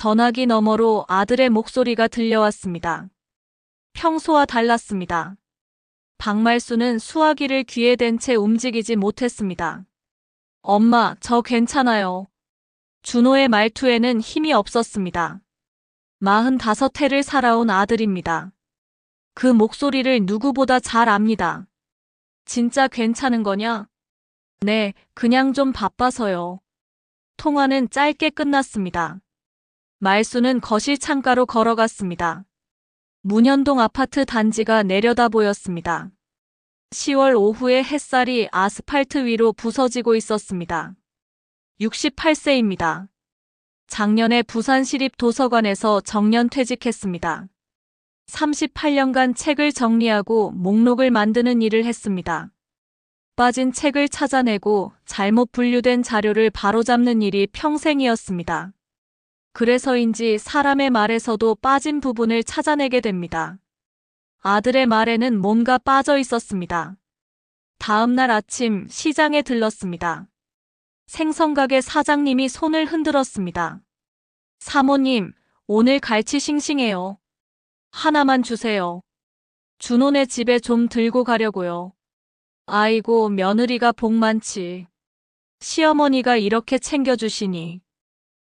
전화기 너머로 아들의 목소리가 들려왔습니다. 평소와 달랐습니다. 박말수는 수화기를 귀에 댄 채 움직이지 못했습니다. 엄마, 저 괜찮아요. 준호의 말투에는 힘이 없었습니다. 45해를 살아온 아들입니다. 그 목소리를 누구보다 잘 압니다. 진짜 괜찮은 거냐? 네, 그냥 좀 바빠서요. 통화는 짧게 끝났습니다. 말수는 거실 창가로 걸어갔습니다. 문현동 아파트 단지가 내려다 보였습니다. 10월 오후의 햇살이 아스팔트 위로 부서지고 있었습니다. 68세입니다. 작년에 부산시립도서관에서 정년퇴직했습니다. 38년간 책을 정리하고 목록을 만드는 일을 했습니다. 빠진 책을 찾아내고 잘못 분류된 자료를 바로잡는 일이 평생이었습니다. 그래서인지 사람의 말에서도 빠진 부분을 찾아내게 됩니다. 아들의 말에는 뭔가 빠져 있었습니다. 다음 날 아침 시장에 들렀습니다. 생선가게 사장님이 손을 흔들었습니다. 사모님, 오늘 갈치 싱싱해요. 하나만 주세요. 준호네 집에 좀 들고 가려고요. 아이고, 며느리가 복 많지. 시어머니가 이렇게 챙겨주시니.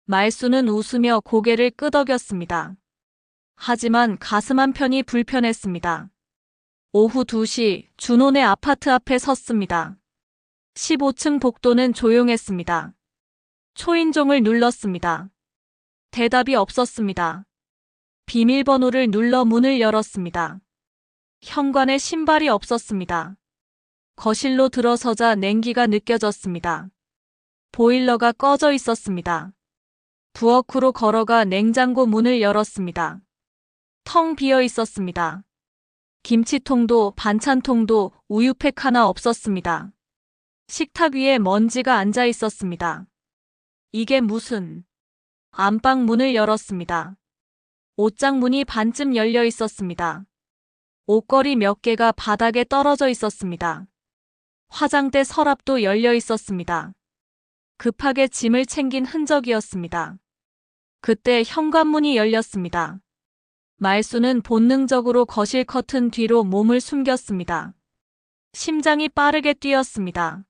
말수는 웃으며 고개를 끄덕였습니다. 하지만 가슴 한편이 불편했습니다. 오후 2시 준호네 아파트 앞에 섰습니다. 15층 복도는 조용했습니다. 초인종을 눌렀습니다. 대답이 없었습니다. 비밀번호를 눌러 문을 열었습니다. 현관에 신발이 없었습니다. 거실로 들어서자 냉기가 느껴졌습니다. 보일러가 꺼져 있었습니다. 부엌으로 걸어가 냉장고 문을 열었습니다. 텅 비어 있었습니다. 김치통도 반찬통도 우유팩 하나 없었습니다. 식탁 위에 먼지가 앉아 있었습니다. 이게 무슨... 안방 문을 열었습니다. 옷장 문이 반쯤 열려 있었습니다. 옷걸이 몇 개가 바닥에 떨어져 있었습니다. 화장대 서랍도 열려 있었습니다. 급하게 짐을 챙긴 흔적이었습니다. 그때 현관문이 열렸습니다. 말수는 본능적으로 거실 커튼 뒤로 몸을 숨겼습니다. 심장이 빠르게 뛰었습니다.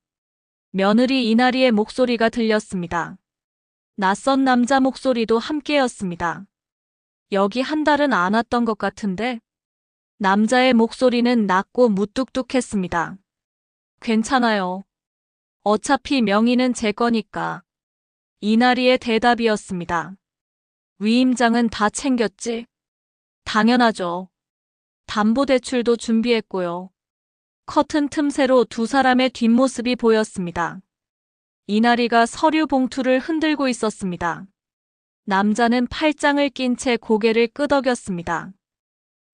며느리 이나리의 목소리가 들렸습니다. 낯선 남자 목소리도 함께였습니다. 여기 한 달은 안 왔던 것 같은데? 남자의 목소리는 낮고 무뚝뚝했습니다. 괜찮아요. 어차피 명의는 제 거니까. 이나리의 대답이었습니다. 위임장은 다 챙겼지? 당연하죠. 담보대출도 준비했고요. 커튼 틈새로 두 사람의 뒷모습이 보였습니다. 이나리가 서류 봉투를 흔들고 있었습니다. 남자는 팔짱을 낀 채 고개를 끄덕였습니다.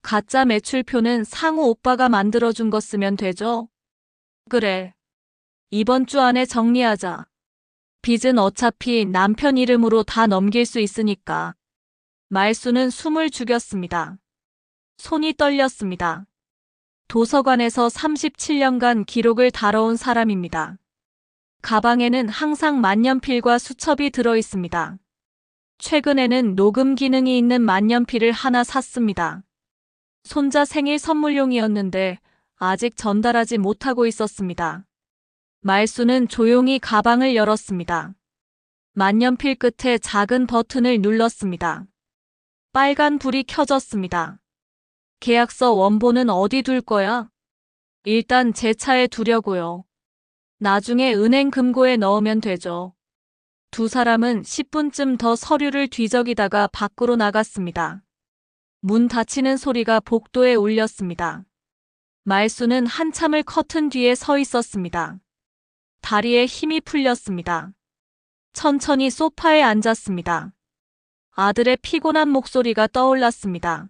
가짜 매출표는 상우 오빠가 만들어준 거 쓰면 되죠? 그래. 이번 주 안에 정리하자. 빚은 어차피 남편 이름으로 다 넘길 수 있으니까. 말수는 숨을 죽였습니다. 손이 떨렸습니다. 도서관에서 37년간 기록을 다뤄온 사람입니다. 가방에는 항상 만년필과 수첩이 들어 있습니다. 최근에는 녹음 기능이 있는 만년필을 하나 샀습니다. 손자 생일 선물용이었는데 아직 전달하지 못하고 있었습니다. 말수는 조용히 가방을 열었습니다. 만년필 끝에 작은 버튼을 눌렀습니다. 빨간 불이 켜졌습니다. 계약서 원본은 어디 둘 거야? 일단 제 차에 두려고요. 나중에 은행 금고에 넣으면 되죠. 두 사람은 10분쯤 더 서류를 뒤적이다가 밖으로 나갔습니다. 문 닫히는 소리가 복도에 울렸습니다. 말수는 한참을 커튼 뒤에 서 있었습니다. 다리에 힘이 풀렸습니다. 천천히 소파에 앉았습니다. 아들의 피곤한 목소리가 떠올랐습니다.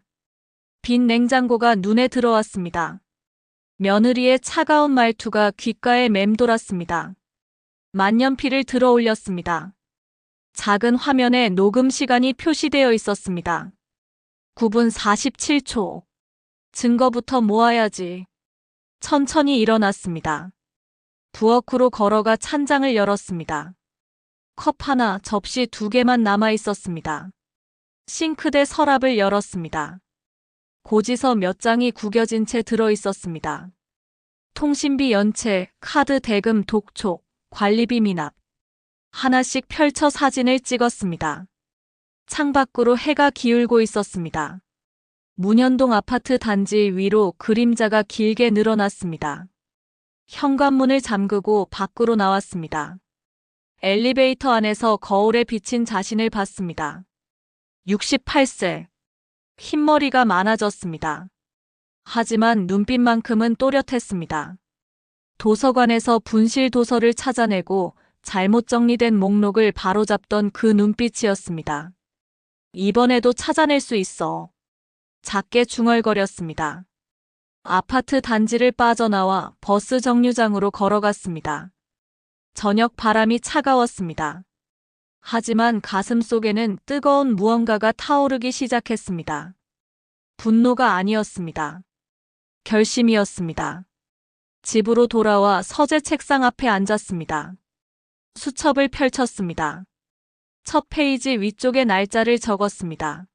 빈 냉장고가 눈에 들어왔습니다. 며느리의 차가운 말투가 귓가에 맴돌았습니다. 만년필을 들어 올렸습니다. 작은 화면에 녹음 시간이 표시되어 있었습니다. 9분 47초. 증거부터 모아야지. 천천히 일어났습니다. 부엌으로 걸어가 찬장을 열었습니다. 컵 하나, 접시 2개만 남아 있었습니다. 싱크대 서랍을 열었습니다. 고지서 몇 장이 구겨진 채 들어 있었습니다. 통신비 연체, 카드 대금 독촉, 관리비 미납. 하나씩 펼쳐 사진을 찍었습니다. 창밖으로 해가 기울고 있었습니다. 문현동 아파트 단지 위로 그림자가 길게 늘어났습니다. 현관문을 잠그고 밖으로 나왔습니다. 엘리베이터 안에서 거울에 비친 자신을 봤습니다. 68세. 흰머리가 많아졌습니다. 하지만 눈빛만큼은 또렷했습니다. 도서관에서 분실 도서를 찾아내고 잘못 정리된 목록을 바로잡던 그 눈빛이었습니다. 이번에도 찾아낼 수 있어. 작게 중얼거렸습니다. 아파트 단지를 빠져나와 버스 정류장으로 걸어갔습니다. 저녁 바람이 차가웠습니다. 하지만 가슴 속에는 뜨거운 무언가가 타오르기 시작했습니다. 분노가 아니었습니다. 결심이었습니다. 집으로 돌아와 서재 책상 앞에 앉았습니다. 수첩을 펼쳤습니다. 첫 페이지 위쪽에 날짜를 적었습니다.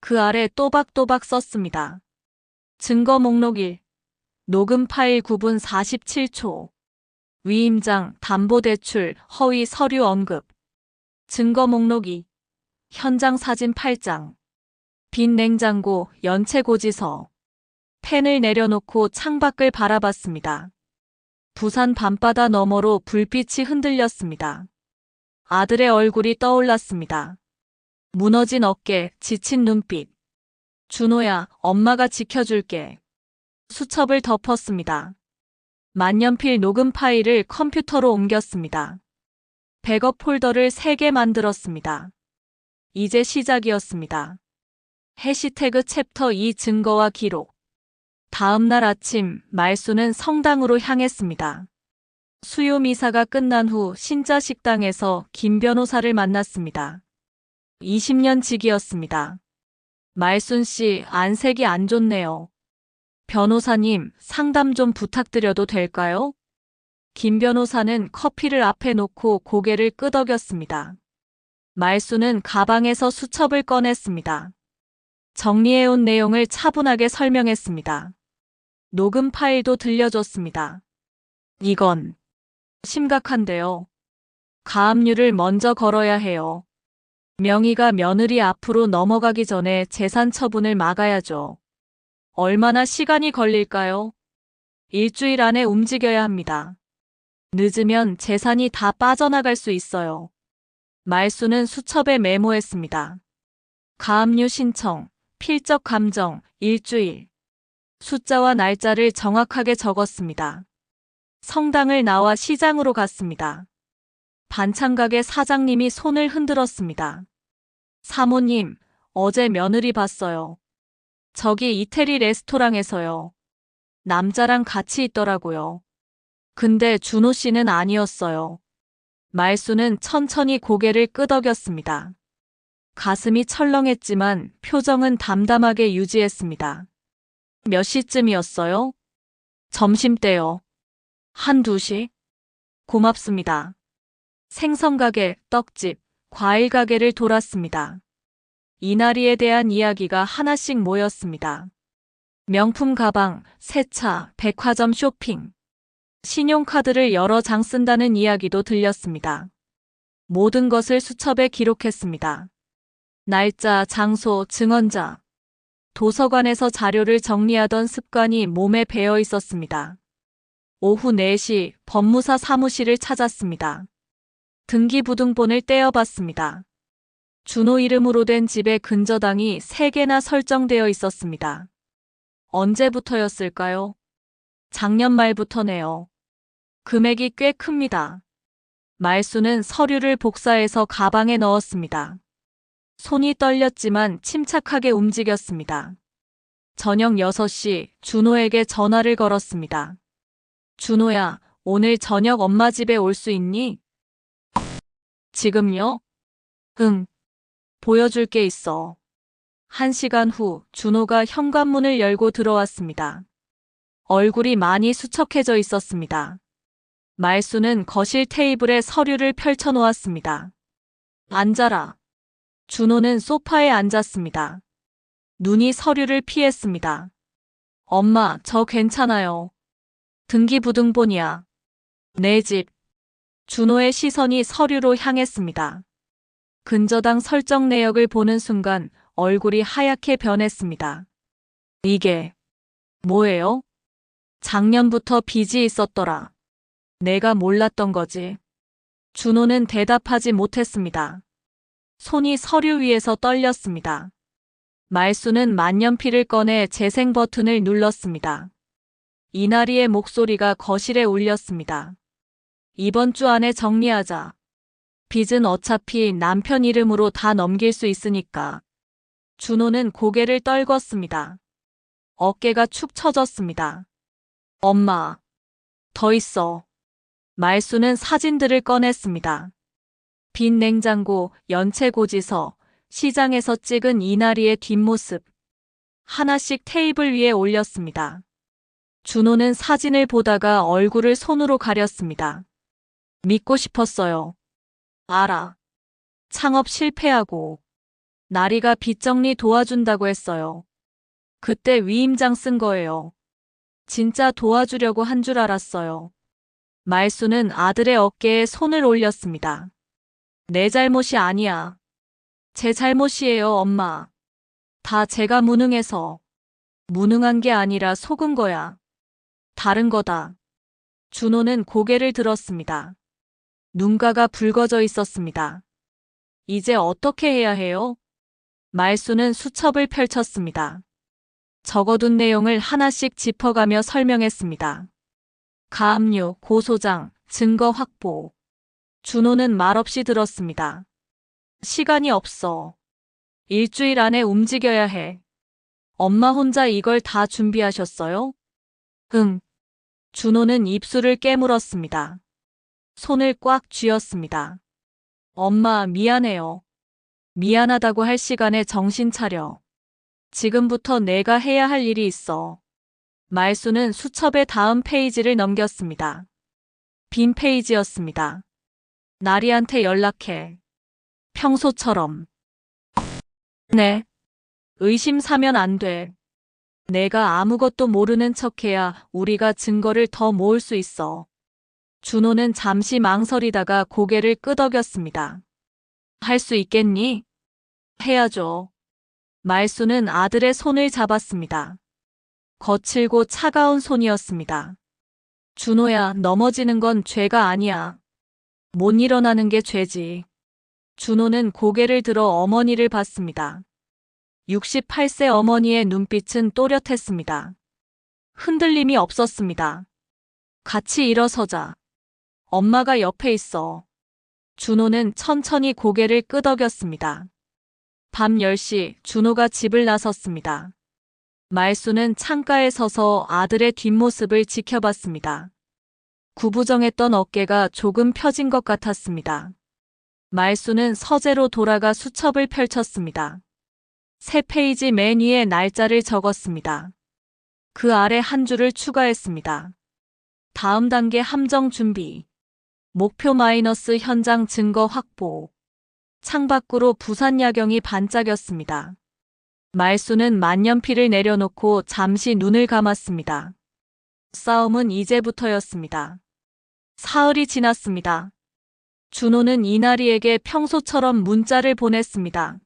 그 아래 또박또박 썼습니다. 증거 목록 1. 녹음 파일 9분 47초. 위임장, 담보대출, 허위 서류 언급. 증거 목록 2. 현장 사진 8장. 빈 냉장고, 연체 고지서. 펜을 내려놓고 창밖을 바라봤습니다. 부산 밤바다 너머로 불빛이 흔들렸습니다. 아들의 얼굴이 떠올랐습니다. 무너진 어깨, 지친 눈빛. 준호야, 엄마가 지켜줄게. 수첩을 덮었습니다. 만년필 녹음 파일을 컴퓨터로 옮겼습니다. 백업 폴더를 3개 만들었습니다. 이제 시작이었습니다. 해시태그 챕터 2 증거와 기록. 다음 날 아침 말수는 성당으로 향했습니다. 수요 미사가 끝난 후 신자 식당에서 김 변호사를 만났습니다. 20년 직이었습니다. 말순 씨, 안색이 안 좋네요. 변호사님, 상담 좀 부탁드려도 될까요? 김 변호사는 커피를 앞에 놓고 고개를 끄덕였습니다. 말수는 가방에서 수첩을 꺼냈습니다. 정리해온 내용을 차분하게 설명했습니다. 녹음 파일도 들려줬습니다. 이건 심각한데요. 가압류를 먼저 걸어야 해요. 명의가 며느리 앞으로 넘어가기 전에 재산 처분을 막아야죠. 얼마나 시간이 걸릴까요? 일주일 안에 움직여야 합니다. 늦으면 재산이 다 빠져나갈 수 있어요. 말수는 수첩에 메모했습니다. 가압류 신청, 필적 감정, 일주일. 숫자와 날짜를 정확하게 적었습니다. 성당을 나와 시장으로 갔습니다. 반찬가게 사장님이 손을 흔들었습니다. 사모님, 어제 며느리 봤어요. 저기 이태리 레스토랑에서요. 남자랑 같이 있더라고요. 근데 준호 씨는 아니었어요. 말수는 천천히 고개를 끄덕였습니다. 가슴이 철렁했지만 표정은 담담하게 유지했습니다. 몇 시쯤이었어요? 점심때요. 1~2시? 고맙습니다. 생선가게, 떡집, 과일가게를 돌았습니다. 이나리에 대한 이야기가 하나씩 모였습니다. 명품 가방, 새 차, 백화점 쇼핑. 신용카드를 여러 장 쓴다는 이야기도 들렸습니다. 모든 것을 수첩에 기록했습니다. 날짜, 장소, 증언자. 도서관에서 자료를 정리하던 습관이 몸에 배어 있었습니다. 오후 4시 법무사 사무실을 찾았습니다. 등기부등본을 떼어봤습니다. 준호 이름으로 된 집에 근저당이 3개나 설정되어 있었습니다. 언제부터였을까요? 작년 말부터네요. 금액이 꽤 큽니다. 말수는 서류를 복사해서 가방에 넣었습니다. 손이 떨렸지만 침착하게 움직였습니다. 저녁 6시 준호에게 전화를 걸었습니다. 준호야, 오늘 저녁 엄마 집에 올 수 있니? 지금요? 응. 보여줄 게 있어. 1시간 후 준호가 현관문을 열고 들어왔습니다. 얼굴이 많이 수척해져 있었습니다. 말수는 거실 테이블에 서류를 펼쳐 놓았습니다. 앉아라. 준호는 소파에 앉았습니다. 눈이 서류를 피했습니다. 엄마, 저 괜찮아요. 등기부등본이야. 내 집. 준호의 시선이 서류로 향했습니다. 근저당 설정 내역을 보는 순간 얼굴이 하얗게 변했습니다. 이게 뭐예요? 작년부터 빚이 있었더라. 내가 몰랐던 거지. 준호는 대답하지 못했습니다. 손이 서류 위에서 떨렸습니다. 말수는 만년필을 꺼내 재생 버튼을 눌렀습니다. 이나리의 목소리가 거실에 울렸습니다. 이번 주 안에 정리하자. 빚은 어차피 남편 이름으로 다 넘길 수 있으니까. 준호는 고개를 떨궜습니다. 어깨가 축 처졌습니다. 엄마, 더 있어. 말수는 사진들을 꺼냈습니다. 빈 냉장고, 연체고지서, 시장에서 찍은 이나리의 뒷모습. 하나씩 테이블 위에 올렸습니다. 준호는 사진을 보다가 얼굴을 손으로 가렸습니다. 믿고 싶었어요. 알아. 창업 실패하고 나리가 빚 정리 도와준다고 했어요. 그때 위임장 쓴 거예요. 진짜 도와주려고 한 줄 알았어요. 말수는 아들의 어깨에 손을 올렸습니다. 내 잘못이 아니야. 제 잘못이에요, 엄마. 다 제가 무능해서. 무능한 게 아니라 속은 거야. 다른 거다. 준호는 고개를 들었습니다. 눈가가 붉어져 있었습니다. 이제 어떻게 해야 해요? 말수는 수첩을 펼쳤습니다. 적어둔 내용을 하나씩 짚어가며 설명했습니다. 가압류, 고소장, 증거 확보. 준호는 말없이 들었습니다. 시간이 없어. 일주일 안에 움직여야 해. 엄마 혼자 이걸 다 준비하셨어요? 응. 준호는 입술을 깨물었습니다. 손을 꽉 쥐었습니다. 엄마, 미안해요. 미안하다고 할 시간에 정신 차려. 지금부터 내가 해야 할 일이 있어. 말수는 수첩의 다음 페이지를 넘겼습니다. 빈 페이지였습니다. 나리한테 연락해. 평소처럼. 네. 의심 사면 안 돼. 내가 아무것도 모르는 척해야 우리가 증거를 더 모을 수 있어. 준호는 잠시 망설이다가 고개를 끄덕였습니다. 할 수 있겠니? 해야죠. 말수는 아들의 손을 잡았습니다. 거칠고 차가운 손이었습니다. 준호야, 넘어지는 건 죄가 아니야. 못 일어나는 게 죄지. 준호는 고개를 들어 어머니를 봤습니다. 68세 어머니의 눈빛은 또렷했습니다. 흔들림이 없었습니다. 같이 일어서자. 엄마가 옆에 있어. 준호는 천천히 고개를 끄덕였습니다. 밤 10시 준호가 집을 나섰습니다. 말수는 창가에 서서 아들의 뒷모습을 지켜봤습니다. 구부정했던 어깨가 조금 펴진 것 같았습니다. 말수는 서재로 돌아가 수첩을 펼쳤습니다. 세 페이지 맨 위에 날짜를 적었습니다. 그 아래 한 줄을 추가했습니다. 다음 단계 함정 준비. 목표 마이너스 현장 증거 확보. 창밖으로 부산 야경이 반짝였습니다. 말수는 만년필을 내려놓고 잠시 눈을 감았습니다. 싸움은 이제부터였습니다. 사흘이 지났습니다. 준호는 이나리에게 평소처럼 문자를 보냈습니다.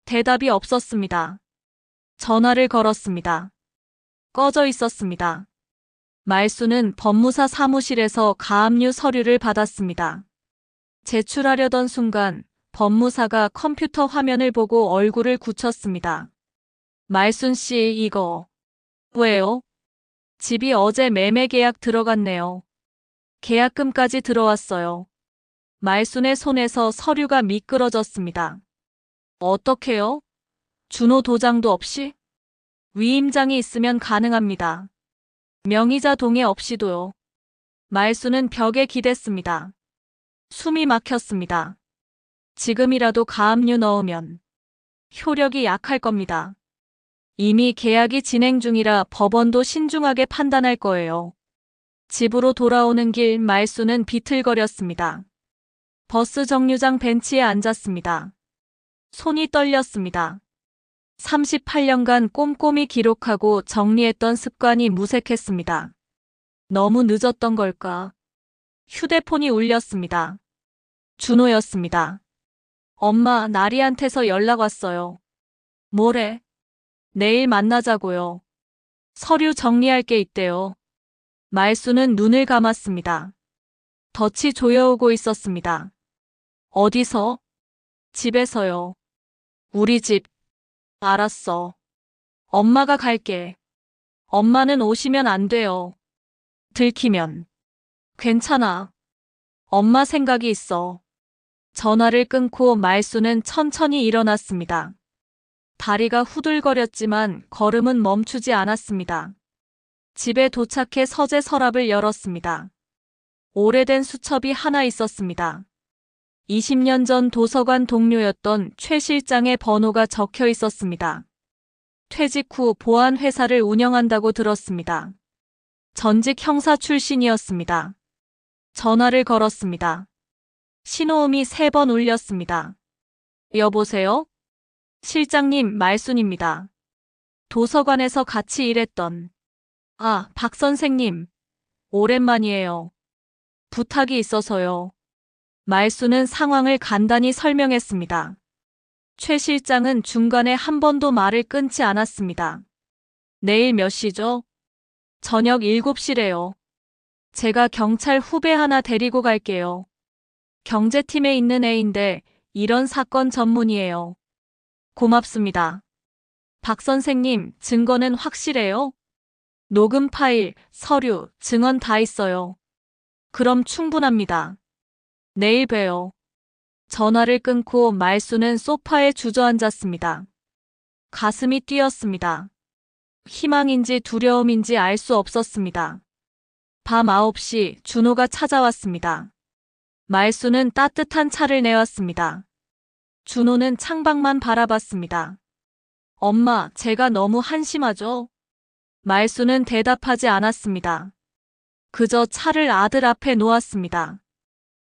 대답이 없었습니다. 전화를 걸었습니다. 꺼져 있었습니다. 말수는 법무사 사무실에서 가압류 서류를 받았습니다. 제출하려던 순간 법무사가 컴퓨터 화면을 보고 얼굴을 굳혔습니다. 말순 씨, 이거 왜요? 집이 어제 매매 계약 들어갔네요. 계약금까지 들어왔어요. 말순의 손에서 서류가 미끄러졌습니다. 어떻게요? 준호 도장도 없이? 위임장이 있으면 가능합니다. 명의자 동의 없이도요. 말수는 벽에 기댔습니다. 숨이 막혔습니다. 지금이라도 가압류 넣으면 효력이 약할 겁니다. 이미 계약이 진행 중이라 법원도 신중하게 판단할 거예요. 집으로 돌아오는 길 말수는 비틀거렸습니다. 버스 정류장 벤치에 앉았습니다. 손이 떨렸습니다. 38년간 꼼꼼히 기록하고 정리했던 습관이 무색했습니다. 너무 늦었던 걸까? 휴대폰이 울렸습니다. 준호였습니다. 엄마, 나리한테서 연락 왔어요. 뭐래? 내일 만나자고요. 서류 정리할 게 있대요. 말수는 눈을 감았습니다. 덫이 조여오고 있었습니다. 어디서? 집에서요. 우리 집. 알았어. 엄마가 갈게. 엄마는 오시면 안 돼요. 들키면. 괜찮아. 엄마 생각이 있어. 전화를 끊고 말수는 천천히 일어났습니다. 다리가 후들거렸지만 걸음은 멈추지 않았습니다. 집에 도착해 서재 서랍을 열었습니다. 오래된 수첩이 하나 있었습니다. 20년 전 도서관 동료였던 최 실장의 번호가 적혀 있었습니다. 퇴직 후 보안 회사를 운영한다고 들었습니다. 전직 형사 출신이었습니다. 전화를 걸었습니다. 신호음이 3번 울렸습니다. 여보세요? 실장님, 말순입니다. 도서관에서 같이 일했던. 아, 박 선생님. 오랜만이에요. 부탁이 있어서요. 말수는 상황을 간단히 설명했습니다. 최 실장은 중간에 한 번도 말을 끊지 않았습니다. 내일 몇 시죠? 저녁 7시래요. 제가 경찰 후배 하나 데리고 갈게요. 경제팀에 있는 애인데 이런 사건 전문이에요. 고맙습니다. 박 선생님, 증거는 확실해요? 녹음 파일, 서류, 증언 다 있어요. 그럼 충분합니다. 내일 봬요. 전화를 끊고 말수는 소파에 주저앉았습니다. 가슴이 뛰었습니다. 희망인지 두려움인지 알 수 없었습니다. 밤 9시 준호가 찾아왔습니다. 말수는 따뜻한 차를 내왔습니다. 준호는 창밖만 바라봤습니다. 엄마, 제가 너무 한심하죠? 말수는 대답하지 않았습니다. 그저 차를 아들 앞에 놓았습니다.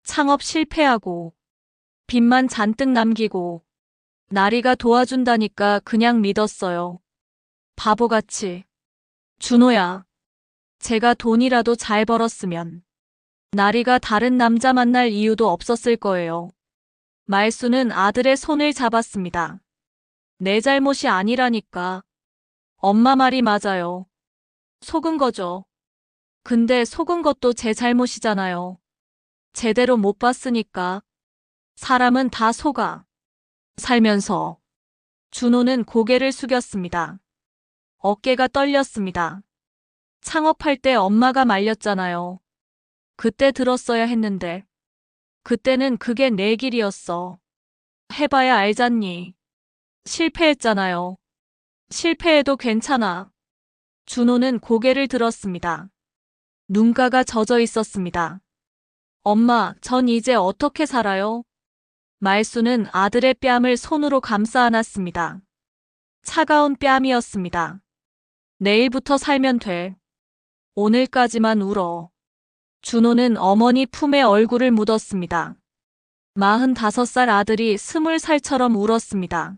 창업 실패하고 빚만 잔뜩 남기고 나리가 도와준다니까 그냥 믿었어요. 바보같이. 준호야. 제가 돈이라도 잘 벌었으면 나리가 다른 남자 만날 이유도 없었을 거예요. 말수는 아들의 손을 잡았습니다. 내 잘못이 아니라니까. 엄마 말이 맞아요. 속은 거죠. 근데 속은 것도 제 잘못이잖아요. 제대로 못 봤으니까. 사람은 다 속아. 살면서. 준호는 고개를 숙였습니다. 어깨가 떨렸습니다. 창업할 때 엄마가 말렸잖아요. 그때 들었어야 했는데. 그때는 그게 내 길이었어. 해봐야 알잖니. 실패했잖아요. 실패해도 괜찮아. 준호는 고개를 들었습니다. 눈가가 젖어 있었습니다. 엄마, 전 이제 어떻게 살아요? 말수는 아들의 뺨을 손으로 감싸 안았습니다. 차가운 뺨이었습니다. 내일부터 살면 돼. 오늘까지만 울어. 준호는 어머니 품에 얼굴을 묻었습니다. 45살 아들이 20살처럼 울었습니다.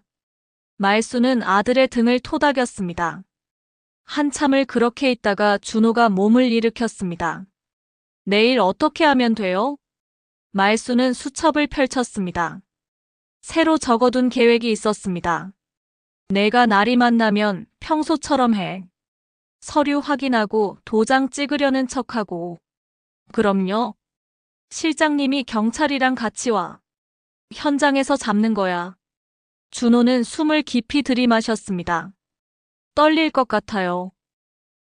말수는 아들의 등을 토닥였습니다. 한참을 그렇게 있다가 준호가 몸을 일으켰습니다. 내일 어떻게 하면 돼요? 말수는 수첩을 펼쳤습니다. 새로 적어둔 계획이 있었습니다. 내가 나리 만나면 평소처럼 해. 서류 확인하고 도장 찍으려는 척하고. 그럼요. 실장님이 경찰이랑 같이 와. 현장에서 잡는 거야. 준호는 숨을 깊이 들이마셨습니다. 떨릴 것 같아요.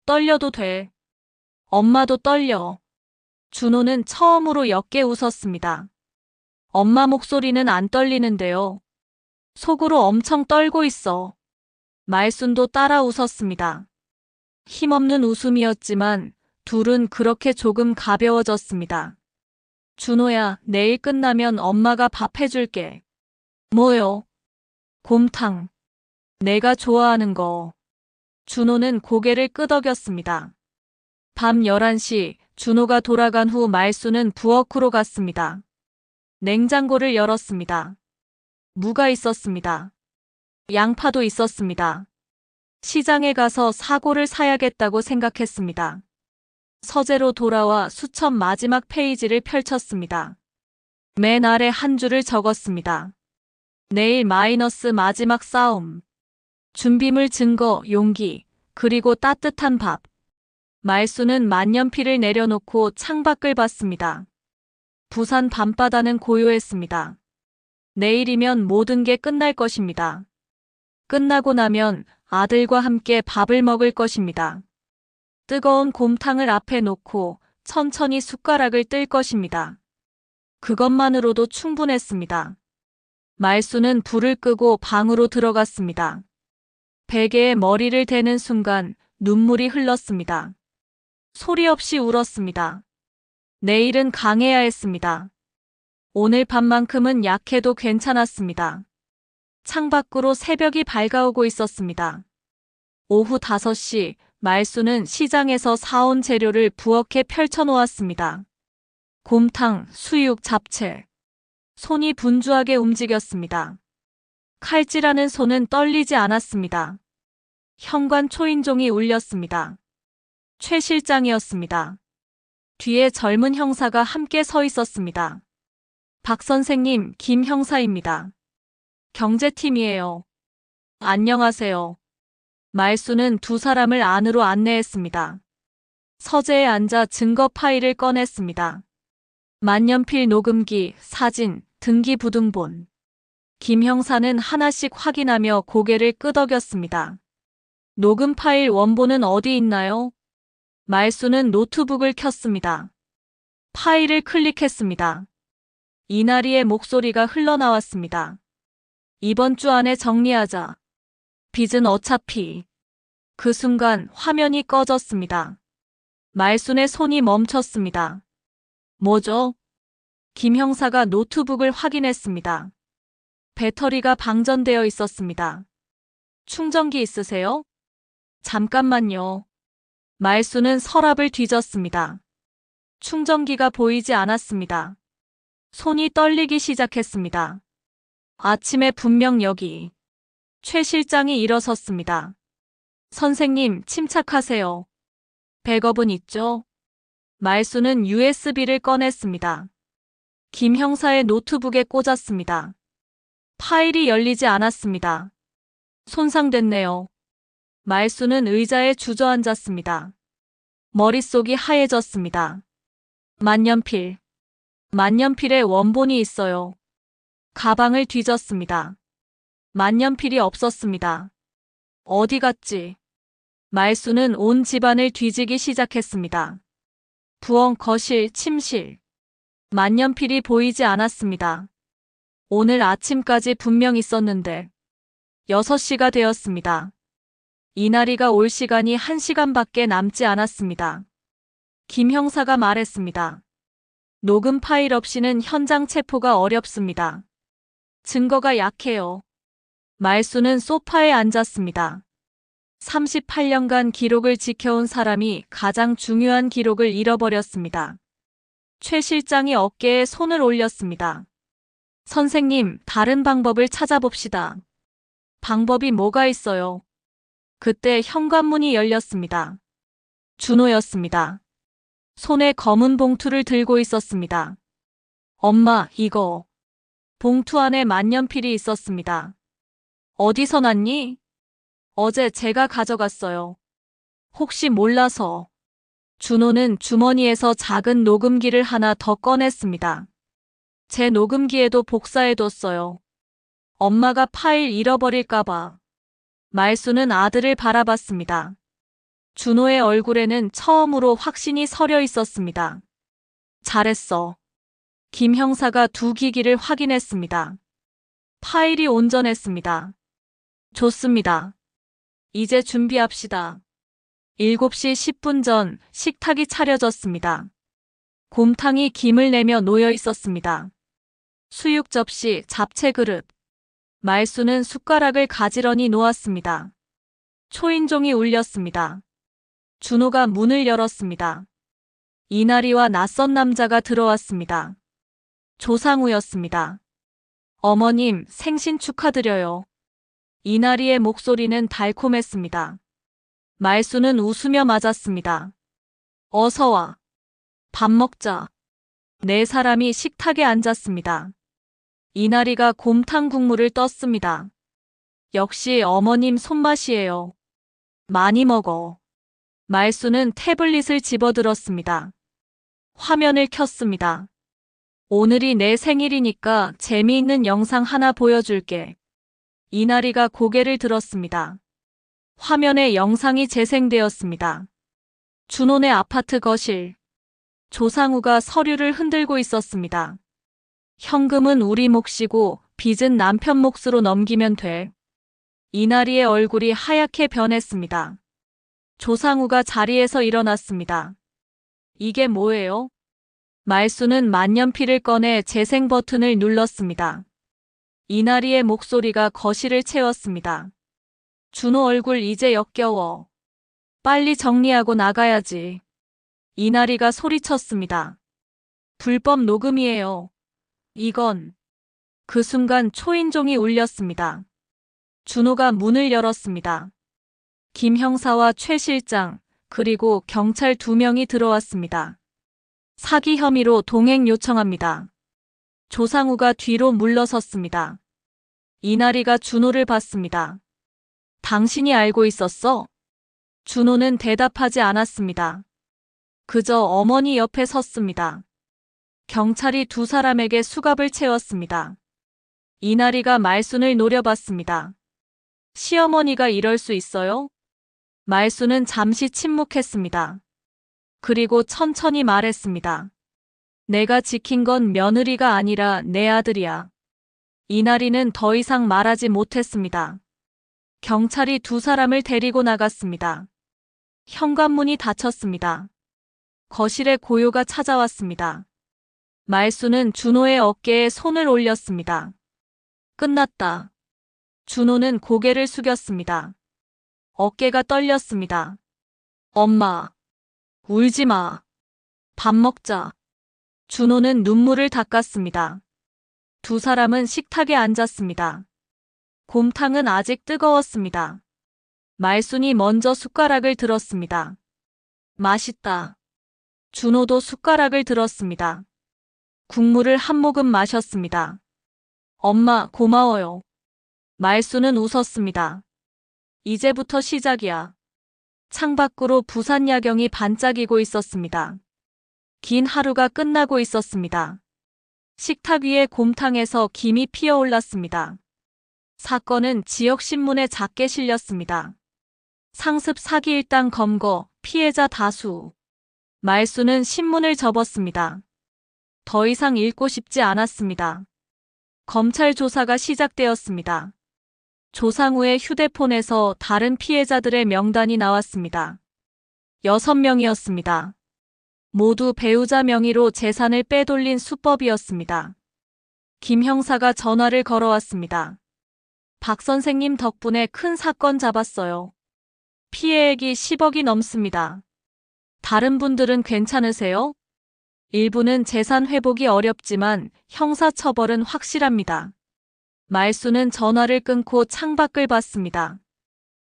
떨려도 돼. 엄마도 떨려. 준호는 처음으로 옅게 웃었습니다. 엄마 목소리는 안 떨리는데요. 속으로 엄청 떨고 있어. 말순도 따라 웃었습니다. 힘없는 웃음이었지만 둘은 그렇게 조금 가벼워졌습니다. 준호야, 내일 끝나면 엄마가 밥 해줄게. 뭐요? 곰탕. 내가 좋아하는 거. 준호는 고개를 끄덕였습니다. 밤 11시 준호가 돌아간 후 말수는 부엌으로 갔습니다. 냉장고를 열었습니다. 무가 있었습니다. 양파도 있었습니다. 시장에 가서 사고를 사야겠다고 생각했습니다. 서재로 돌아와 수첩 마지막 페이지를 펼쳤습니다. 맨 아래 한 줄을 적었습니다. 내일 마이너스 마지막 싸움. 준비물 증거, 용기, 그리고 따뜻한 밥. 말수는 만년필을 내려놓고 창밖을 봤습니다. 부산 밤바다는 고요했습니다. 내일이면 모든 게 끝날 것입니다. 끝나고 나면 아들과 함께 밥을 먹을 것입니다. 뜨거운 곰탕을 앞에 놓고 천천히 숟가락을 뜰 것입니다. 그것만으로도 충분했습니다. 말수는 불을 끄고 방으로 들어갔습니다. 베개에 머리를 대는 순간 눈물이 흘렀습니다. 소리 없이 울었습니다. 내일은 강해야 했습니다. 오늘 밤만큼은 약해도 괜찮았습니다. 창밖으로 새벽이 밝아오고 있었습니다. 오후 5시 말수는 시장에서 사온 재료를 부엌에 펼쳐놓았습니다. 곰탕, 수육, 잡채. 손이 분주하게 움직였습니다. 칼질하는 손은 떨리지 않았습니다. 현관 초인종이 울렸습니다. 최 실장이었습니다. 뒤에 젊은 형사가 함께 서 있었습니다. 박 선생님, 김 형사입니다. 경제팀이에요. 안녕하세요. 말수는 두 사람을 안으로 안내했습니다. 서재에 앉아 증거 파일을 꺼냈습니다. 만년필 녹음기, 사진, 등기부등본. 김 형사는 하나씩 확인하며 고개를 끄덕였습니다. 녹음 파일 원본은 어디 있나요? 말수는 노트북을 켰습니다. 파일을 클릭했습니다. 이나리의 목소리가 흘러나왔습니다. 이번 주 안에 정리하자. 빚은 어차피. 그 순간 화면이 꺼졌습니다. 말순의 손이 멈췄습니다. 뭐죠? 김 형사가 노트북을 확인했습니다. 배터리가 방전되어 있었습니다. 충전기 있으세요? 잠깐만요. 말수는 서랍을 뒤졌습니다. 충전기가 보이지 않았습니다. 손이 떨리기 시작했습니다. 아침에 분명 여기. 최 실장이 일어섰습니다. 선생님, 침착하세요. 백업은 있죠? 말수는 USB를 꺼냈습니다. 김 형사의 노트북에 꽂았습니다. 파일이 열리지 않았습니다. 손상됐네요. 말수는 의자에 주저앉았습니다. 머릿속이 하얘졌습니다. 만년필. 만년필에 원본이 있어요. 가방을 뒤졌습니다. 만년필이 없었습니다. 어디 갔지? 말수는 온 집안을 뒤지기 시작했습니다. 부엌, 거실, 침실. 만년필이 보이지 않았습니다. 오늘 아침까지 분명 있었는데 6시가 되었습니다. 이나리가 올 시간이 1시간밖에 남지 않았습니다. 김 형사가 말했습니다. 녹음 파일 없이는 현장 체포가 어렵습니다. 증거가 약해요. 말수는 소파에 앉았습니다. 38년간 기록을 지켜온 사람이 가장 중요한 기록을 잃어버렸습니다. 최 실장이 어깨에 손을 올렸습니다. 선생님, 다른 방법을 찾아봅시다. 방법이 뭐가 있어요? 그때 현관문이 열렸습니다. 준호였습니다. 손에 검은 봉투를 들고 있었습니다. 엄마, 이거. 봉투 안에 만년필이 있었습니다. 어디서 났니? 어제 제가 가져갔어요. 혹시 몰라서. 준호는 주머니에서 작은 녹음기를 하나 더 꺼냈습니다. 제 녹음기에도 복사해뒀어요. 엄마가 파일 잃어버릴까봐. 말수는 아들을 바라봤습니다. 준호의 얼굴에는 처음으로 확신이 서려 있었습니다. 잘했어. 김 형사가 두 기기를 확인했습니다. 파일이 온전했습니다. 좋습니다. 이제 준비합시다. 7시 10분 전 식탁이 차려졌습니다. 곰탕이 김을 내며 놓여 있었습니다. 수육 접시, 잡채 그릇. 말수는 숟가락을 가지런히 놓았습니다. 초인종이 울렸습니다. 준호가 문을 열었습니다. 이나리와 낯선 남자가 들어왔습니다. 조상우였습니다. 어머님, 생신 축하드려요. 이나리의 목소리는 달콤했습니다. 말수는 웃으며 맞았습니다. 어서 와. 밥 먹자. 네 사람이 식탁에 앉았습니다. 이나리가 곰탕 국물을 떴습니다. 역시 어머님 손맛이에요. 많이 먹어. 말수는 태블릿을 집어들었습니다. 화면을 켰습니다. 오늘이 내 생일이니까 재미있는 영상 하나 보여줄게. 이나리가 고개를 들었습니다. 화면에 영상이 재생되었습니다. 준호네 아파트 거실. 조상우가 서류를 흔들고 있었습니다. 현금은 우리 몫이고 빚은 남편 몫으로 넘기면 돼. 이나리의 얼굴이 하얗게 변했습니다. 조상우가 자리에서 일어났습니다. 이게 뭐예요? 말수는 만년필을 꺼내 재생 버튼을 눌렀습니다. 이나리의 목소리가 거실을 채웠습니다. 준호 얼굴 이제 역겨워. 빨리 정리하고 나가야지. 이나리가 소리쳤습니다. 불법 녹음이에요. 이건. 그 순간 초인종이 울렸습니다. 준호가 문을 열었습니다. 김 형사와 최 실장, 그리고 경찰 2명이 들어왔습니다. 사기 혐의로 동행 요청합니다. 조상우가 뒤로 물러섰습니다. 이나리가 준호를 봤습니다. 당신이 알고 있었어? 준호는 대답하지 않았습니다. 그저 어머니 옆에 섰습니다. 경찰이 2사람에게 수갑을 채웠습니다. 이나리가 말순을 노려봤습니다. 시어머니가 이럴 수 있어요? 말순은 잠시 침묵했습니다. 그리고 천천히 말했습니다. 내가 지킨 건 며느리가 아니라 내 아들이야. 이나리는 더 이상 말하지 못했습니다. 경찰이 2사람을 데리고 나갔습니다. 현관문이 닫혔습니다. 거실에 고요가 찾아왔습니다. 말수는 준호의 어깨에 손을 올렸습니다. 끝났다. 준호는 고개를 숙였습니다. 어깨가 떨렸습니다. 엄마, 울지 마. 밥 먹자. 준호는 눈물을 닦았습니다. 2사람은 식탁에 앉았습니다. 곰탕은 아직 뜨거웠습니다. 말순이 먼저 숟가락을 들었습니다. 맛있다. 준호도 숟가락을 들었습니다. 국물을 한 모금 마셨습니다. 엄마, 고마워요. 말순은 웃었습니다. 이제부터 시작이야. 창밖으로 부산 야경이 반짝이고 있었습니다. 긴 하루가 끝나고 있었습니다. 식탁 위에 곰탕에서 김이 피어올랐습니다. 사건은 지역신문에 작게 실렸습니다. 상습 사기 일당 검거, 피해자 다수. 말수는 신문을 접었습니다. 더 이상 읽고 싶지 않았습니다. 검찰 조사가 시작되었습니다. 조상우의 휴대폰에서 다른 피해자들의 명단이 나왔습니다. 6명이었습니다. 모두 배우자 명의로 재산을 빼돌린 수법이었습니다. 김 형사가 전화를 걸어왔습니다. 박 선생님 덕분에 큰 사건 잡았어요. 피해액이 10억이 넘습니다. 다른 분들은 괜찮으세요? 일부는 재산 회복이 어렵지만 형사처벌은 확실합니다. 말수는 전화를 끊고 창밖을 봤습니다.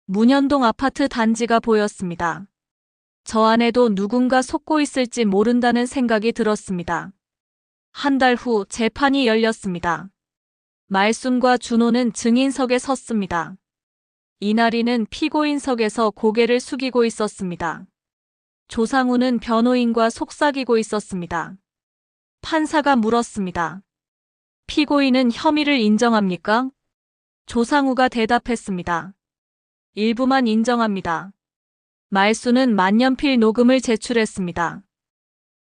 문현동 아파트 단지가 보였습니다. 저 안에도 누군가 속고 있을지 모른다는 생각이 들었습니다. 한 달 후 재판이 열렸습니다. 말순과 준호는 증인석에 섰습니다. 이나리는 피고인석에서 고개를 숙이고 있었습니다. 조상우는 변호인과 속삭이고 있었습니다. 판사가 물었습니다. 피고인은 혐의를 인정합니까? 조상우가 대답했습니다. 일부만 인정합니다. 말수는 만년필 녹음을 제출했습니다.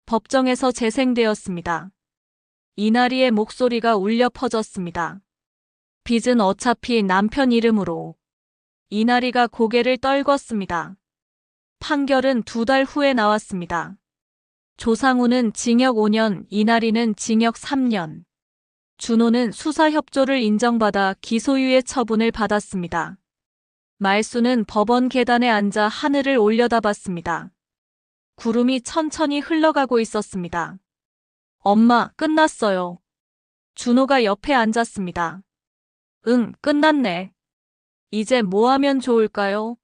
법정에서 재생되었습니다. 이나리의 목소리가 울려 퍼졌습니다. 빚은 어차피 남편 이름으로. 이나리가 고개를 떨궜습니다. 판결은 2달 후에 나왔습니다. 조상우는 징역 5년, 이나리는 징역 3년. 준호는 수사협조를 인정받아 기소유예 처분을 받았습니다. 말수는 법원 계단에 앉아 하늘을 올려다봤습니다. 구름이 천천히 흘러가고 있었습니다. 엄마, 끝났어요. 준호가 옆에 앉았습니다. 응, 끝났네. 이제 뭐 하면 좋을까요?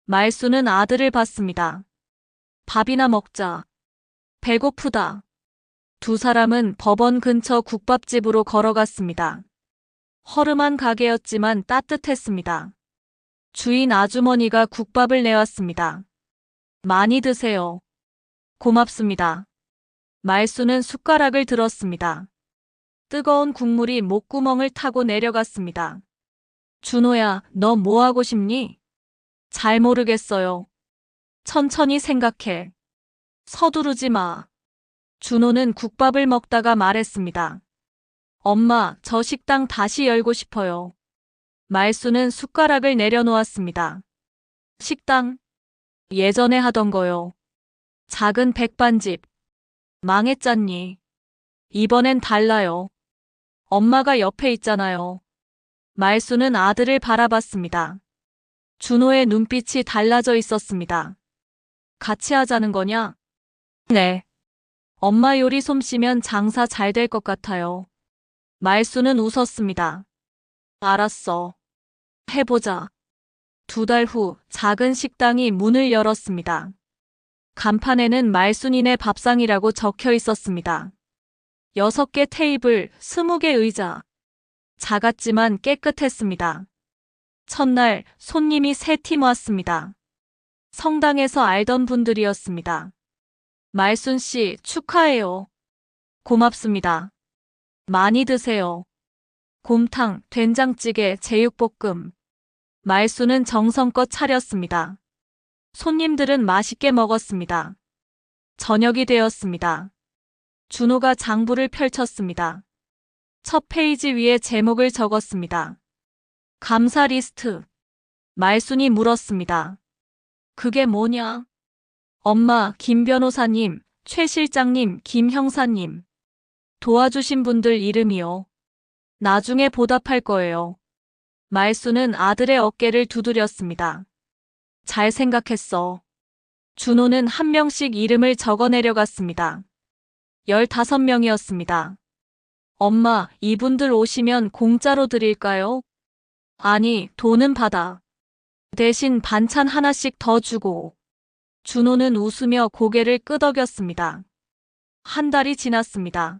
말수는 아들을 봤습니다. 밥이나 먹자. 배고프다. 두 사람은 법원 근처 국밥집으로 걸어갔습니다. 허름한 가게였지만 따뜻했습니다. 주인 아주머니가 국밥을 내왔습니다. 많이 드세요. 고맙습니다. 말수는 숟가락을 들었습니다. 뜨거운 국물이 목구멍을 타고 내려갔습니다. 준호야, 너 뭐 하고 싶니? 잘 모르겠어요. 천천히 생각해. 서두르지 마. 준호는 국밥을 먹다가 말했습니다. 엄마, 저 식당 다시 열고 싶어요. 말수는 숟가락을 내려놓았습니다. 식당? 예전에 하던 거요. 작은 백반집. 망했잖니. 이번엔 달라요. 엄마가 옆에 있잖아요. 말수는 아들을 바라봤습니다. 준호의 눈빛이 달라져 있었습니다. 같이 하자는 거냐? 네. 엄마 요리 솜씨면 장사 잘 될 것 같아요. 말수는 웃었습니다. 알았어. 해보자. 2달 후 작은 식당이 문을 열었습니다. 간판에는 말순이네 밥상이라고 적혀 있었습니다. 6개 테이블, 20개 의자. 작았지만 깨끗했습니다. 첫날 손님이 3팀 왔습니다. 성당에서 알던 분들이었습니다. 말순 씨, 축하해요. 고맙습니다. 많이 드세요. 곰탕, 된장찌개, 제육볶음. 말수는 정성껏 차렸습니다. 손님들은 맛있게 먹었습니다. 저녁이 되었습니다. 준호가 장부를 펼쳤습니다. 첫 페이지 위에 제목을 적었습니다. 감사 리스트. 말순이 물었습니다. 그게 뭐냐? 엄마, 김 변호사님, 최 실장님, 김 형사님. 도와주신 분들 이름이요. 나중에 보답할 거예요. 말수는 아들의 어깨를 두드렸습니다. 잘 생각했어. 준호는 한 명씩 이름을 적어 내려갔습니다. 15명이었습니다. 엄마, 이분들 오시면 공짜로 드릴까요? 아니, 돈은 받아. 대신 반찬 하나씩 더 주고. 준호는 웃으며 고개를 끄덕였습니다. 한 달이 지났습니다.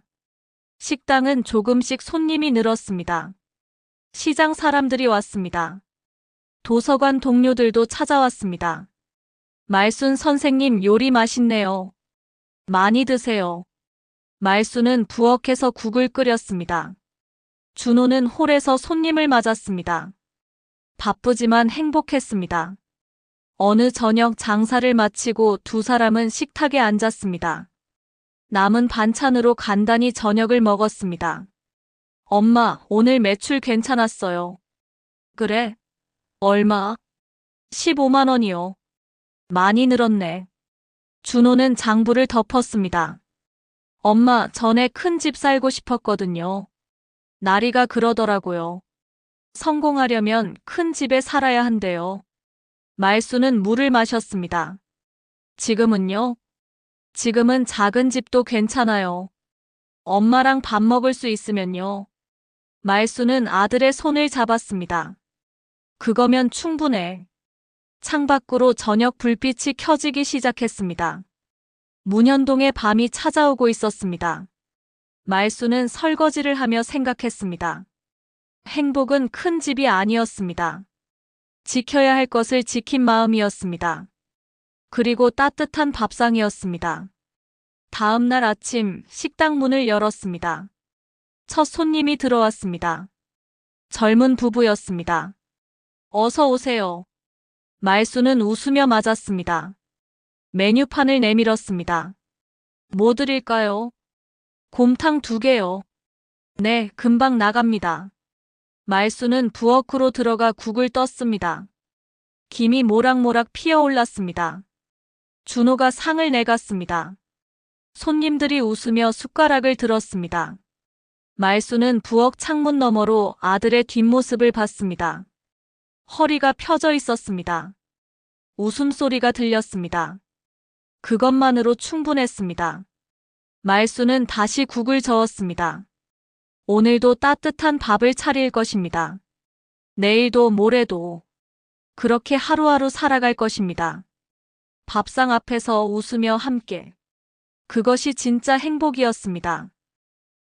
식당은 조금씩 손님이 늘었습니다. 시장 사람들이 왔습니다. 도서관 동료들도 찾아왔습니다. 말순 선생님 요리 맛있네요. 많이 드세요. 말순은 부엌에서 국을 끓였습니다. 준호는 홀에서 손님을 맞았습니다. 바쁘지만 행복했습니다. 어느 저녁 장사를 마치고 두 사람은 식탁에 앉았습니다. 남은 반찬으로 간단히 저녁을 먹었습니다. 엄마, 오늘 매출 괜찮았어요. 그래? 얼마? 15만 원이요. 많이 늘었네. 준호는 장부를 덮었습니다. 엄마, 전에 큰 집 살고 싶었거든요. 나리가 그러더라고요. 성공하려면 큰 집에 살아야 한대요. 말수는 물을 마셨습니다. 지금은요? 지금은 작은 집도 괜찮아요. 엄마랑 밥 먹을 수 있으면요. 말수는 아들의 손을 잡았습니다. 그거면 충분해. 창밖으로 저녁 불빛이 켜지기 시작했습니다. 문현동의 밤이 찾아오고 있었습니다. 말수는 설거지를 하며 생각했습니다. 행복은 큰 집이 아니었습니다. 지켜야 할 것을 지킨 마음이었습니다. 그리고 따뜻한 밥상이었습니다. 다음 날 아침 식당 문을 열었습니다. 첫 손님이 들어왔습니다. 젊은 부부였습니다. 어서 오세요. 말수는 웃으며 맞았습니다. 메뉴판을 내밀었습니다. 뭐 드릴까요? 곰탕 2개요. 네, 금방 나갑니다. 말수는 부엌으로 들어가 국을 떴습니다. 김이 모락모락 피어올랐습니다. 준호가 상을 내갔습니다. 손님들이 웃으며 숟가락을 들었습니다. 말수는 부엌 창문 너머로 아들의 뒷모습을 봤습니다. 허리가 펴져 있었습니다. 웃음소리가 들렸습니다. 그것만으로 충분했습니다. 말수는 다시 국을 저었습니다. 오늘도 따뜻한 밥을 차릴 것입니다. 내일도 모레도 그렇게 하루하루 살아갈 것입니다. 밥상 앞에서 웃으며 함께. 그것이 진짜 행복이었습니다.